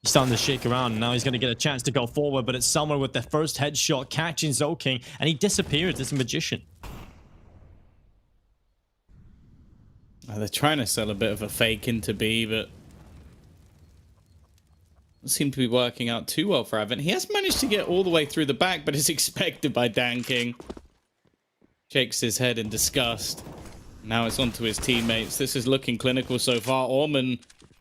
he's starting to shake around. And now he's going to get a chance to go forward, but it's Summer with the first headshot catching King, and he disappears. It's a magician. They're trying to sell a bit of a fake into B, but doesn't seem to be working out too well for Advent. He has managed to get all the way through the back, but is expected by Dan King. Shakes his head in disgust. Now it's on to his teammates. This is looking clinical so far. Orman,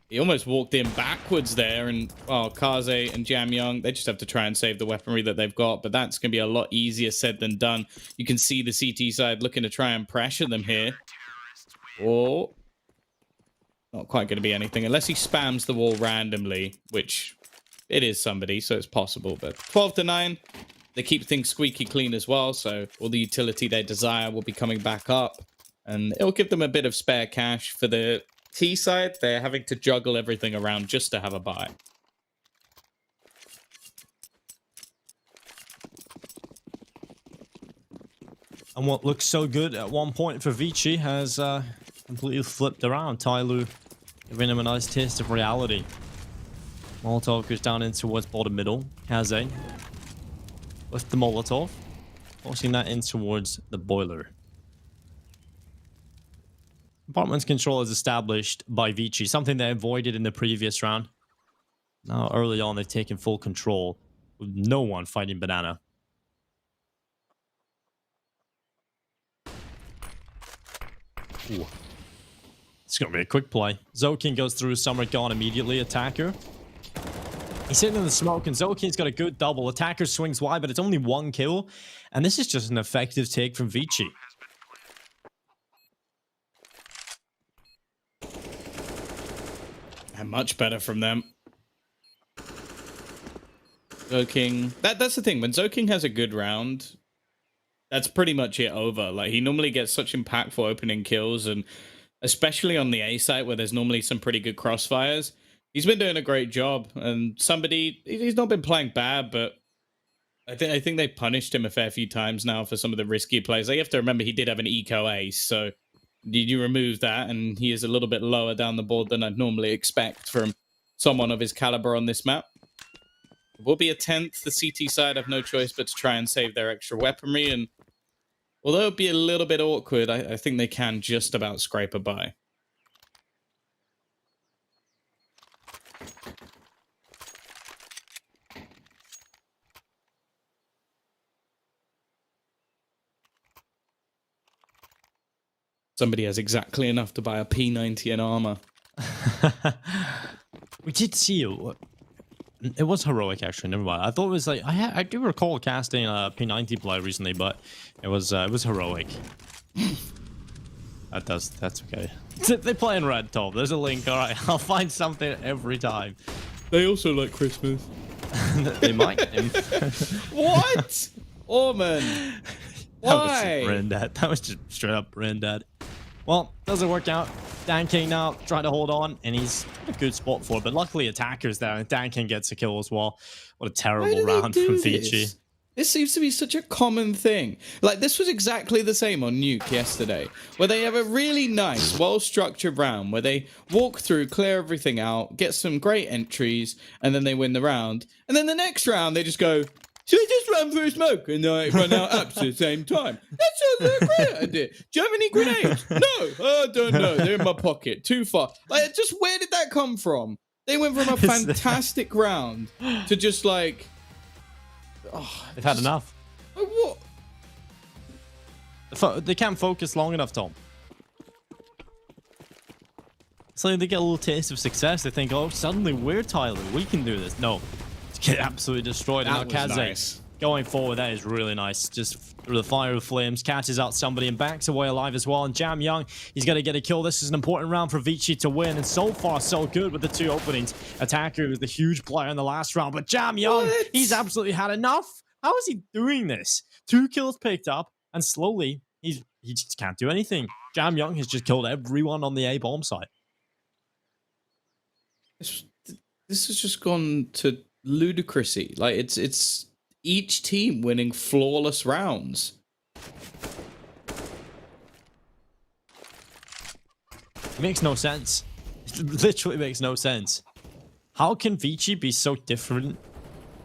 he almost walked in backwards there. And, well, Kaze and Jam Young, they just have to try and save the weaponry that they've got. But that's going to be a lot easier said than done. You can see the CT side looking to try and pressure them here. Oh, not quite going to be anything. Unless he spams the wall randomly, which it is somebody, so it's possible. But 12-9, they keep things squeaky clean as well. So all the utility they desire will be coming back up. And it'll give them a bit of spare cash. For the T side, they're having to juggle everything around just to have a buy. And what looks so good at one point for ViCi has completely flipped around. TYLOO giving him a nice taste of reality. Molotov goes down in towards bottom middle. Kaze with the Molotov, forcing that in towards the boiler. Apartments control is established by ViCi, something they avoided in the previous round. Now, early on, they've taken full control with no one fighting Banana. Ooh. It's going to be a quick play. King goes through, Summer gone immediately. Attacker. He's sitting in the smoke, and Zoking's got a good double. Attacker swings wide, but it's only one kill. And this is just an effective take from ViCi. And much better from them. King. That's the thing. When King has a good round, that's pretty much it over. Like, he normally gets such impactful opening kills, and especially on the A site where there's normally some pretty good crossfires. He's been doing a great job, and he's not been playing bad, but I think they punished him a fair few times now for some of the risky plays. Like, you have to remember he did have an eco ace, so you remove that, and he is a little bit lower down the board than I'd normally expect from someone of his caliber on this map. It will be a 10th. The CT side have no choice but to try and save their extra weaponry, and although it'd be a little bit awkward, I think they can just about scrape a buy. Somebody has exactly enough to buy a P90 and armor. We did see it. It was heroic, actually. Never mind. I thought it was like I do recall casting a P90 play recently, but it was heroic. That's okay. They play in red, Tom. There's a link. All right, I'll find something every time. They also like Christmas. They might. What? Orman. Why? That was just straight up brain dead. Well, doesn't work out. Dan King now trying to hold on, and he's in a good spot for it. But luckily, Attacker's there, and Dan King gets a kill as well. What a terrible round from ViCi. This seems to be such a common thing. Like, this was exactly the same on Nuke yesterday, where they have a really nice, well-structured round where they walk through, clear everything out, get some great entries, and then they win the round. And then the next round, they just go, should we just run through smoke and run out apps at the same time? That sounds like a great idea. Do you have any grenades? No, I don't know. They're in my pocket. Too far. Like, just where did that come from? They went from a fantastic round to just like... Oh, They've had enough. What? They can't focus long enough, Tom. So they get a little taste of success. They think, oh, suddenly we're TYLOO. We can do this. No. Get absolutely destroyed. That And now was Kaze nice. going forward. That is really nice. Just through the fire of flames. Catches out somebody and backs away alive as well. And Jam Young, he's going to get a kill. This is an important round for ViCi to win. And so far, so good with the 2 openings. Attacker was the huge player in the last round. But Jam Young, he's absolutely had enough. How is he doing this? 2 kills picked up. And slowly, he just can't do anything. Jam Young has just killed everyone on the A bomb site. This has just gone to ludicrousy. Like, it's each team winning flawless rounds. It makes no sense. It literally makes no sense. How can ViCi be so different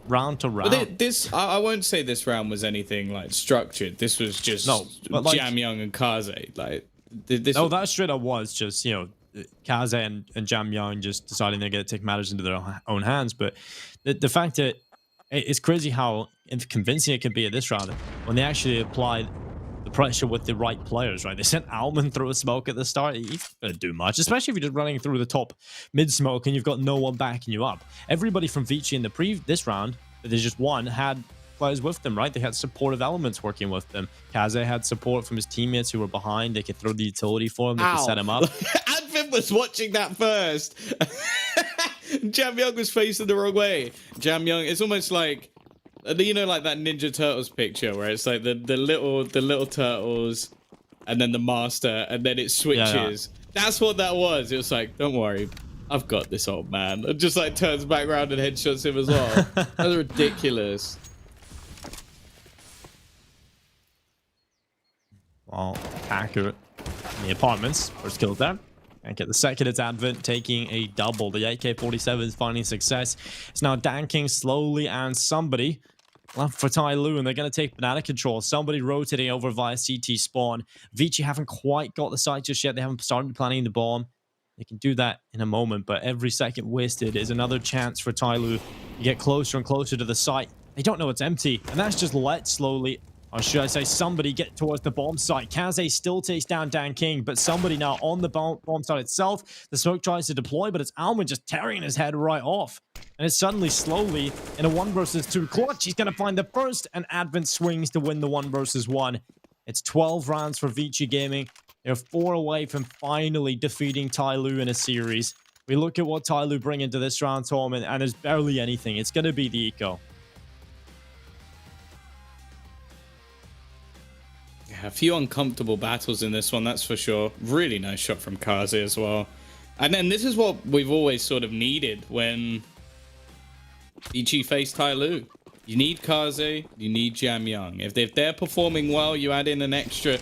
round to round? But I won't say this round was anything like structured. This was just Jam Young and Kaze. Like, this. Oh, that straight up was just, you know, Kaze and Jam Young just deciding they're going to take matters into their own hands. But the fact that it's crazy how convincing it can be at this round when they actually applied the pressure with the right players, right? They sent Alman through a smoke at the start. He's going to do much, especially if you're just running through the top mid smoke and you've got no one backing you up. Everybody from ViCi in this round that they just won had players with them, right? They had supportive elements working with them. Kaze had support from his teammates who were behind. They could throw the utility for him. They could set him up. Advin was watching that first. Jam Young was facing the wrong way. Jam Young, it's almost like, you know, like that Ninja Turtles picture where it's like the little turtles and then the master and then it switches. Yeah. That's what that was. It was like, don't worry, I've got this, old man. It just like turns back around and headshots him as well. That was ridiculous. Well, accurate in the apartments. First kill there. And get the second. It's Advent taking a double. The AK-47 is finding success. It's now danking slowly, and somebody left for TYLOO, and they're going to take banana control. Somebody rotating over via CT spawn. ViCi haven't quite got the site just yet. They haven't started planning the bomb. They can do that in a moment, but every second wasted is another chance for TYLOO to get closer and closer to the site. They don't know it's empty, and that's just let slowly, or should I say somebody, get towards the bomb site. Kaze still takes down Dan King, but somebody now on the bomb site itself. The smoke tries to deploy, but it's Alman just tearing his head right off. And it's suddenly, slowly, in a 1 versus 2 clutch, he's going to find the first, and Advent swings to win the 1 versus 1. It's 12 rounds for ViCi Gaming. They're 4 away from finally defeating TYLOO in a series. We look at what TYLOO bring into this round, Tom, and there's barely anything. It's going to be the eco. A few uncomfortable battles in this one, that's for sure. Really nice shot from Kaze as well. And then this is what we've always sort of needed when ViCi faced TYLOO. You need Kaze, you need Jam Young. If they're performing well, you add in an extra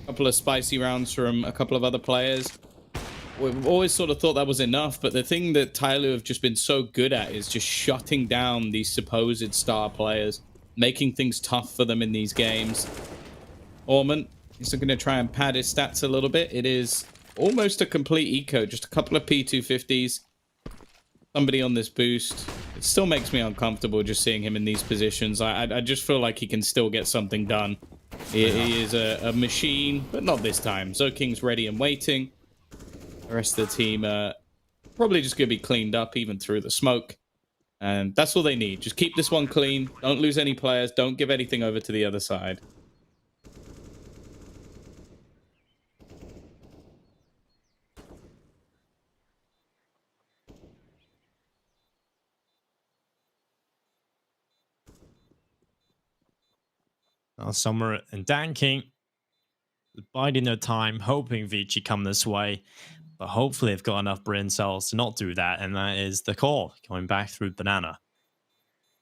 couple of spicy rounds from a couple of other players. We've always sort of thought that was enough, but the thing that TYLOO have just been so good at is just shutting down these supposed star players, making things tough for them in these games. Ormond is going to try and pad his stats a little bit. It is almost a complete eco, just a couple of P250s. Somebody on this boost. It still makes me uncomfortable just seeing him in these positions. I just feel like he can still get something done. He is a machine, but not this time. Zoking's ready and waiting. The rest of the team probably just going to be cleaned up even through the smoke. And that's all they need. Just keep this one clean. Don't lose any players. Don't give anything over to the other side. Summer and Dan King biding their time, hoping ViCi come this way, but hopefully they've got enough brain cells to not do that, and that is the call, going back through banana.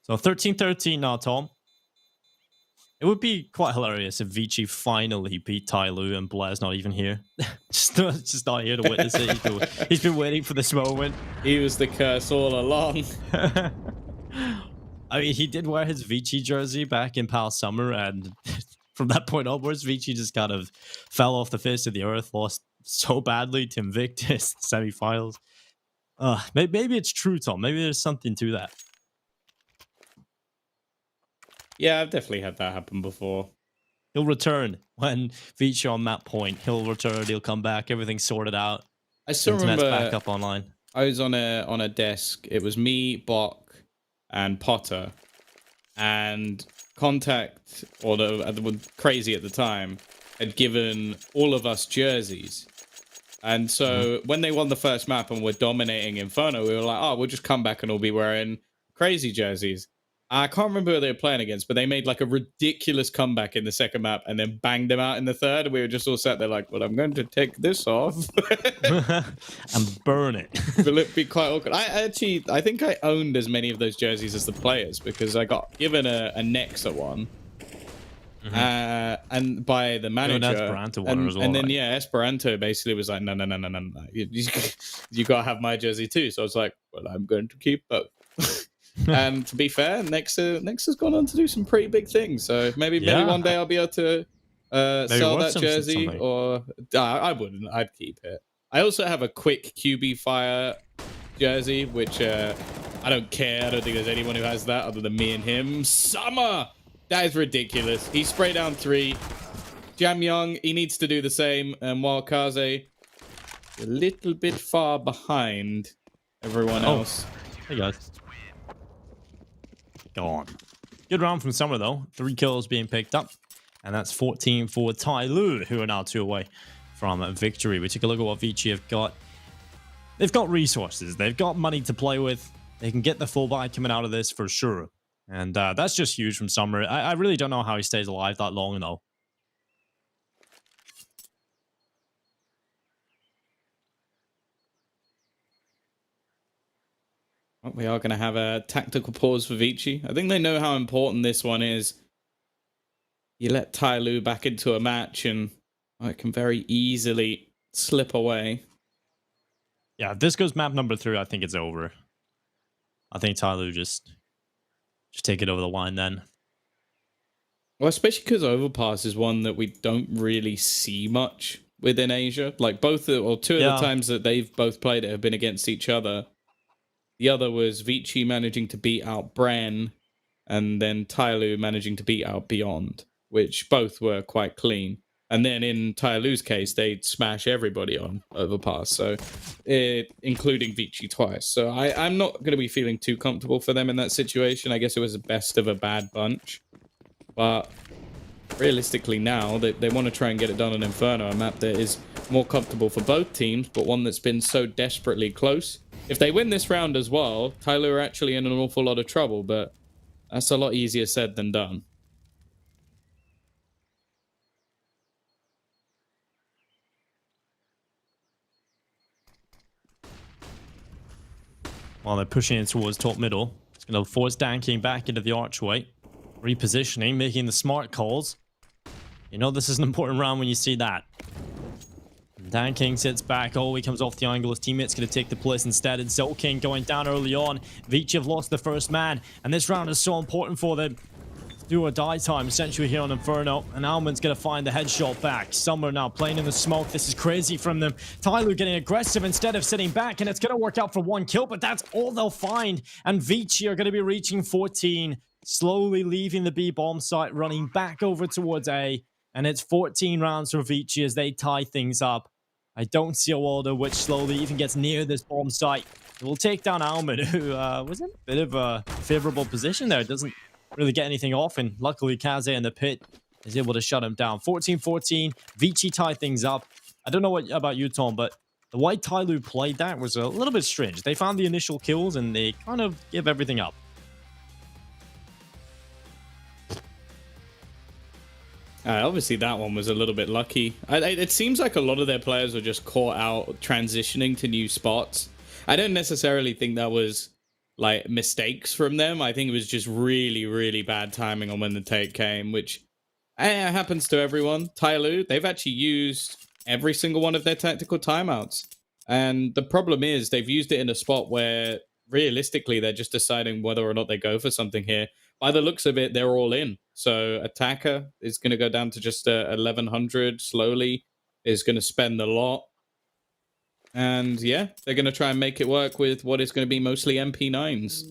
So 13-13 now, Tom. It would be quite hilarious if ViCi finally beat TYLOO and Blair's not even here. just not here to witness it. He's been waiting for this moment. He was the curse all along. I mean, he did wear his ViCi jersey back in past summer, and from that point onwards, ViCi just kind of fell off the face of the earth, lost so badly to Invictus semifinals. Maybe it's true, Tom. Maybe there's something to that. Yeah, I've definitely had that happen before. He'll return when ViCi on that point. He'll return. He'll come back. Everything's sorted out. I still Internet's remember back up online. I was on a desk. It was me, Bok, and Potter, and Contact, or the crazy at the time, had given all of us jerseys. And so when they won the first map and were dominating Inferno, we were like, oh, we'll just come back and we'll be wearing crazy jerseys. I can't remember who they were playing against, but they made like a ridiculous comeback in the second map and then banged them out in the third. And we were just all sat there like, well, I'm going to take this off and burn it. Will it be quite awkward? I think I owned as many of those jerseys as the players because I got given a Nexa one. And by the manager, Esperanto one as well, and then right? yeah, Esperanto basically was like, no, you gotta have my jersey too. So I was like, well, I'm going to keep both. And to be fair, Nexa's gone on to do some pretty big things. So maybe one day I'll be able to sell that jersey, or I wouldn't. I'd keep it. I also have a quick QB Fire jersey, which I don't care. I don't think there's anyone who has that other than me and him. Summer. That is ridiculous. He sprayed down 3. Jam Young, he needs to do the same. And while Kaze, a little bit far behind everyone else. Hey guys. Go on. Good round from Summer though. 3 kills being picked up. And that's 14 for TYLOO, who are now 2 away from victory. We take a look at what ViCi have got. They've got resources. They've got money to play with. They can get the full buy coming out of this for sure. And that's just huge from Summer. I really don't know how he stays alive that long, though. Well, we are going to have a tactical pause for ViCi. I think they know how important this one is. You let TYLOO back into a match, and it can very easily slip away. Yeah, if this goes map number 3, I think it's over. I think TYLOO just take it over the line then. Well, especially because Overpass is one that we don't really see much within Asia. Like two of the times that they've both played it have been against each other. The other was ViCi managing to beat out Bren, and then TYLOO managing to beat out Beyond, which both were quite clean. And then in TYLOO's case, they'd smash everybody on Overpass, so including ViCi twice. So I'm not going to be feeling too comfortable for them in that situation. I guess it was the best of a bad bunch. But realistically now, they want to try and get it done on Inferno, a map that is more comfortable for both teams, but one that's been so desperately close. If they win this round as well, TYLOO are actually in an awful lot of trouble, but that's a lot easier said than done. While they're pushing it towards top middle, it's going to force Dan King back into the archway. Repositioning, making the smart calls. You know this is an important round when you see that. Dan King sits back. Oh, he comes off the angle. His teammate's going to take the place instead. And King going down early on. ViCi have lost the first man. And this round is so important for them. Do or die time, essentially, here on Inferno. And Almond's going to find the headshot back. Summer now playing in the smoke. This is crazy from them. TYLOO getting aggressive instead of sitting back. And it's going to work out for 1 kill, but that's all they'll find. And ViCi are going to be reaching 14. Slowly leaving the B bomb site, running back over towards A. And it's 14 rounds for ViCi as they tie things up. I don't see a Waldo, which slowly even gets near this bomb site. It will take down Almond, who was in a bit of a favorable position there. Doesn't really get anything off, and luckily Kaze in the pit is able to shut him down. 14-14, ViCi tie things up. I don't know what about you, Tom, but the way TYLOO played that was a little bit strange. They found the initial kills, and they kind of give everything up. Obviously, that one was a little bit lucky. It seems like a lot of their players were just caught out transitioning to new spots. I don't necessarily think that was like mistakes from them. I think it was just really, really bad timing on when the take came, which It happens to everyone. TYLOO, they've actually used every single one of their tactical timeouts. And the problem is they've used it in a spot where realistically they're just deciding whether or not they go for something here. By the looks of it, they're all in. So attacker is going to go down to just 1100 slowly, is going to spend a lot. And yeah, they're going to try and make it work with what is going to be mostly MP9s.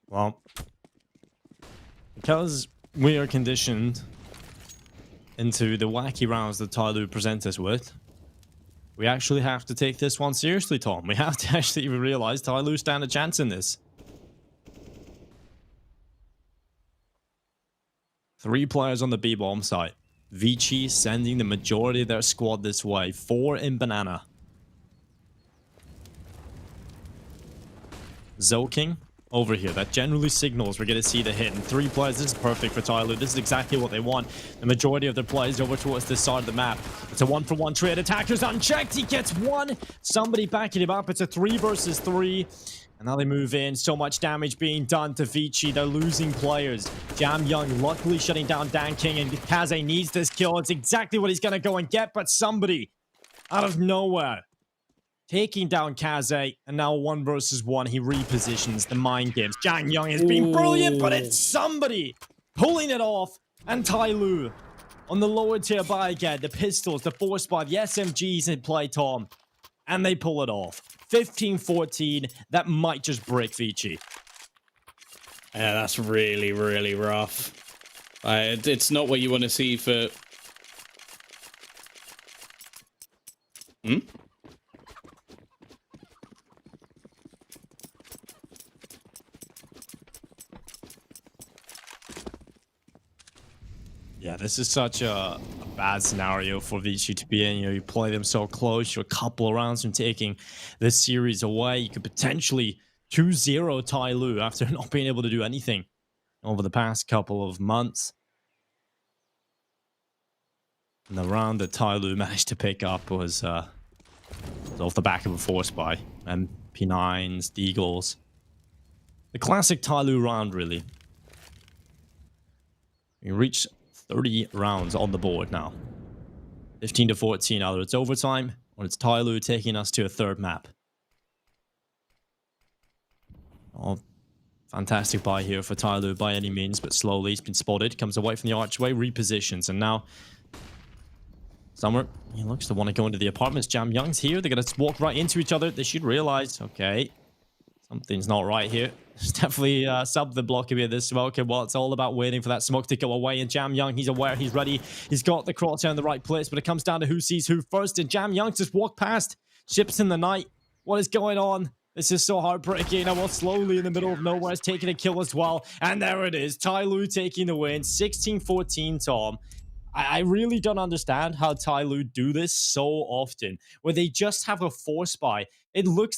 Well, because we are conditioned into the wacky rounds that TYLOO present us with, we actually have to take this one seriously, Tom. We have to actually realize TYLOO stand a chance in this. 3 players on the B-bomb site. ViCi sending the majority of their squad this way. 4 in banana. Zoking over here. That generally signals we're going to see the hit. And 3 players, this is perfect for TYLOO. This is exactly what they want. The majority of their players over towards this side of the map. It's a 1-for-1 trade. Attacker's unchecked. He gets 1. Somebody backing him up. It's a 3 versus 3. And now they move in. So much damage being done to ViCi. They're losing players. Jam Young luckily shutting down Dan King. And Kaze needs this kill. It's exactly what he's going to go and get. But somebody out of nowhere taking down Kaze, and now 1 versus 1, he repositions the mind games. Jang Young has been brilliant, but it's somebody pulling it off. And TYLOO on the lower tier buy again. The pistols, the force buy, the SMGs in play, Tom. And they pull it off. 15-14, that might just break ViCi. Yeah, that's really, really rough. It's not what you want to see for... Yeah, this is such a bad scenario for ViCi to be in. You know, you play them so close. You're a couple of rounds from taking this series away. You could potentially 2-0 TYLOO after not being able to do anything over the past couple of months. And the round that TYLOO managed to pick up was off the back of a force buy. MP9s, Deagles. The classic TYLOO round, really. We reached 30 rounds on the board now. 15-14. Either it's overtime or it's TYLOO taking us to a 3rd map. Oh, fantastic buy here for TYLOO by any means, but slowly he's been spotted. Comes away from the archway, repositions, and now somewhere he looks to want to go into the apartments. Jam Young's here. They're going to walk right into each other. They should realize, okay, something's not right here. There's definitely something blocking me at this smoke. And well, it's all about waiting for that smoke to go away. And Jam Young, he's aware, he's ready. He's got the crosshair in the right place, but it comes down to who sees who first. And Jam Young just walked past. Ships in the night. What is going on? This is so heartbreaking. Well, slowly in the middle of nowhere is taking a kill as well. And there it is. TYLOO taking the win. 16-14, Tom. I really don't understand how TYLOO do this so often, where they just have a force buy. It looks